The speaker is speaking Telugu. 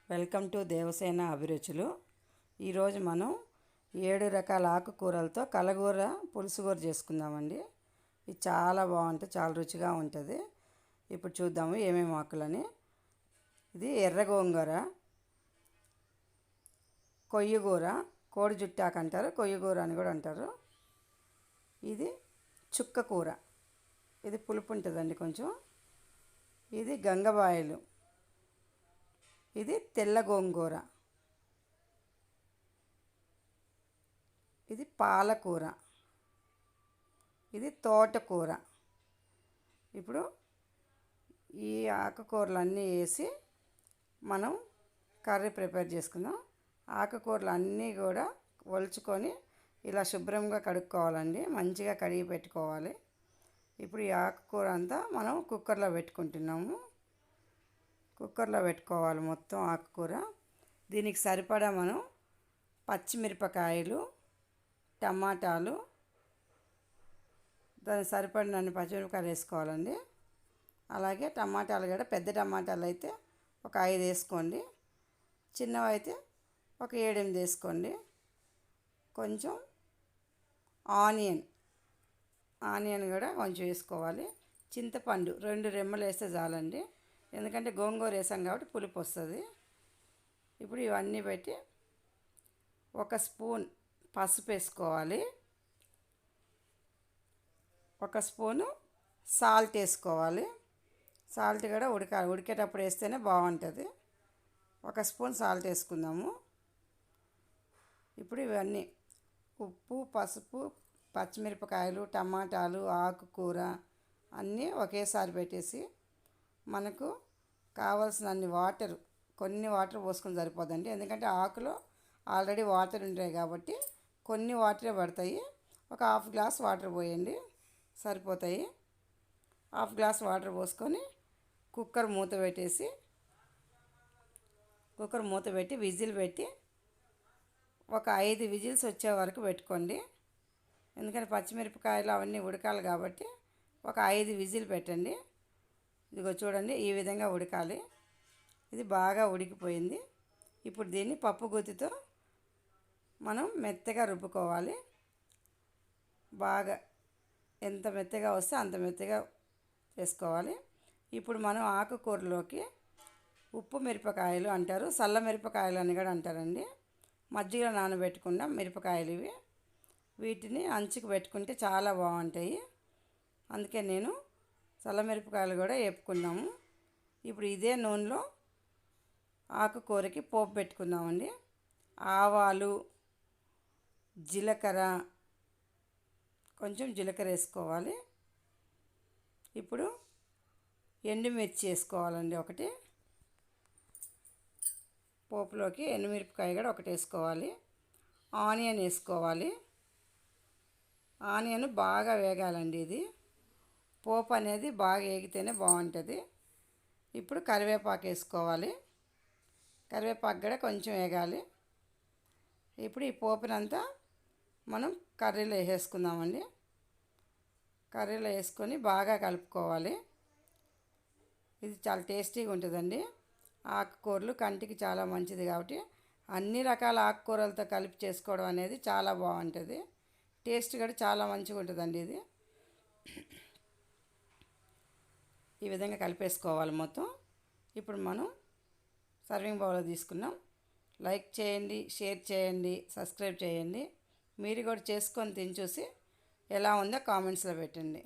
వెల్కమ్ టు దేవసేన అభిరుచులు. ఈరోజు మనం 7 రకాల ఆకుకూరలతో కలగూర పులుసుగూర చేసుకుందామండి. ఇది చాలా బాగుంటుంది, చాలా రుచిగా ఉంటుంది. ఇప్పుడు చూద్దాము ఏమేమి ఆకులని. ఇది ఎర్ర గోంగూర, కొయ్యగూర, కోడి జుట్టాకు అంటారు, కొయ్యగూర అని కూడా అంటారు. ఇది చుక్క కూర, ఇది పులుపు ఉంటుందండి కొంచెం. ఇది గంగబాయలు, ఇది తెల్ల గోంగూర, ఇది పాలకూర, ఇది తోటకూర. ఇప్పుడు ఈ ఆకుకూరలన్నీ వేసి మనం కర్రీ ప్రిపేర్ చేసుకుందాం. ఆకుకూరలు అన్నీ కూడా ఒలుచుకొని ఇలా శుభ్రంగా కడుక్కోవాలండి, మంచిగా కడిగి పెట్టుకోవాలి. ఇప్పుడు ఈ ఆకుకూర అంతా మనం కుక్కర్లో పెట్టుకుంటున్నాము. కుక్కర్లో పెట్టుకోవాలి మొత్తం ఆకుకూర. దీనికి సరిపడా మనం పచ్చిమిరపకాయలు, టమాటాలు, దానికి సరిపడినన్ని పచ్చిమిరపకాయలు వేసుకోవాలండి. అలాగే టమాటాలు కూడా పెద్ద టమాటాలు అయితే ఒక 5 వేసుకోండి, చిన్నవి అయితే ఒక 7-8 వేసుకోండి. కొంచెం ఆనియన్ కూడా కొంచెం వేసుకోవాలి. చింతపండు 2 రెమ్మలు వేస్తే చాలండి, ఎందుకంటే గోంగూర వేసాం కాబట్టి పులుపు వస్తుంది. ఇప్పుడు ఇవన్నీ పెట్టి 1 స్పూన్ పసుపు వేసుకోవాలి, 1 స్పూను సాల్ట్ వేసుకోవాలి. సాల్ట్ కూడా ఉడికేటప్పుడు వేస్తేనే బాగుంటుంది. 1 స్పూన్ సాల్ట్ వేసుకుందాము. ఇప్పుడు ఇవన్నీ ఉప్పు, పసుపు, పచ్చిమిరపకాయలు, టమాటాలు, ఆకుకూర అన్నీ ఒకేసారి పెట్టేసి మనకు కావాల్సినన్ని కొన్ని వాటర్ పోసుకొని సరిపోదండి, ఎందుకంటే ఆకులో ఆల్రెడీ వాటర్ ఉంటాయి కాబట్టి కొన్ని వాటరే పడతాయి. ఒక 1/2 గ్లాస్ వాటర్ పోయండి, సరిపోతాయి. 1/2 గ్లాస్ వాటర్ పోసుకొని కుక్కర్ మూత పెట్టి విజిల్ పెట్టి ఒక 5 విజిల్స్ వచ్చే వరకు పెట్టుకోండి, ఎందుకంటే పచ్చిమిరపకాయలు అవన్నీ ఉడకాలి కాబట్టి ఒక 5 విజిల్ పెట్టండి. ఇదిగో చూడండి, ఈ విధంగా ఉడకాలి. ఇది బాగా ఉడికిపోయింది. ఇప్పుడు దీన్ని పప్పు గుత్తితో మనం మెత్తగా రుబ్బుకోవాలి. బాగా ఎంత మెత్తగా వస్తే అంత మెత్తగా చేసుకోవాలి. ఇప్పుడు మనం ఆకుకూరలోకి ఉప్పు మిరపకాయలు అంటారు, చల్ల మిరపకాయలు అని కూడా అంటారండి. మజ్జిగలో నానబెట్టుకున్న మిరపకాయలు ఇవి. వీటిని అంచుకు పెట్టుకుంటే చాలా బాగుంటాయి, అందుకే నేను చల్ల మిరపకాయలు కూడా వేపుకున్నాము. ఇప్పుడు ఇదే నూనెలో ఆకుకూరకి పోపు పెట్టుకుందామండి. ఆవాలు, జీలకర్ర, కొంచెం జీలకర్ర వేసుకోవాలి. ఇప్పుడు ఎండుమిర్చి వేసుకోవాలండి ఒకటి. పోపులోకి ఎండుమిరపకాయ కూడా ఒకటి వేసుకోవాలి. ఆనియన్ వేసుకోవాలి. ఆనియన్ బాగా వేగాలండి, ఇది పోపు అనేది బాగా వేగితేనే బాగుంటుంది. ఇప్పుడు కరివేపాకు వేసుకోవాలి. కరివేపాకు కూడా కొంచెం వేగాలి. ఇప్పుడు ఈ పోపునంతా మనం కర్రీలో వేసేసుకుందామండి. కర్రీలో వేసుకొని బాగా కలుపుకోవాలి. ఇది చాలా టేస్టీగా ఉంటుందండి. ఆకుకూరలు కంటికి చాలా మంచిది కాబట్టి అన్ని రకాల ఆకుకూరలతో కలిపి చేసుకోవడం అనేది చాలా బాగుంటుంది. టేస్ట్ కూడా చాలా మంచిగా ఉంటుందండి. ఇది ఈ విధంగా కలిపేసుకోవాలి మొత్తం. ఇప్పుడు మనం సర్వింగ్ బౌల్లో తీసుకున్నాం. లైక్ చేయండి, షేర్ చేయండి, సబ్స్క్రైబ్ చేయండి. మీరు కూడా చేసుకొని తిని చూసి ఎలా ఉందో కామెంట్స్లో పెట్టండి.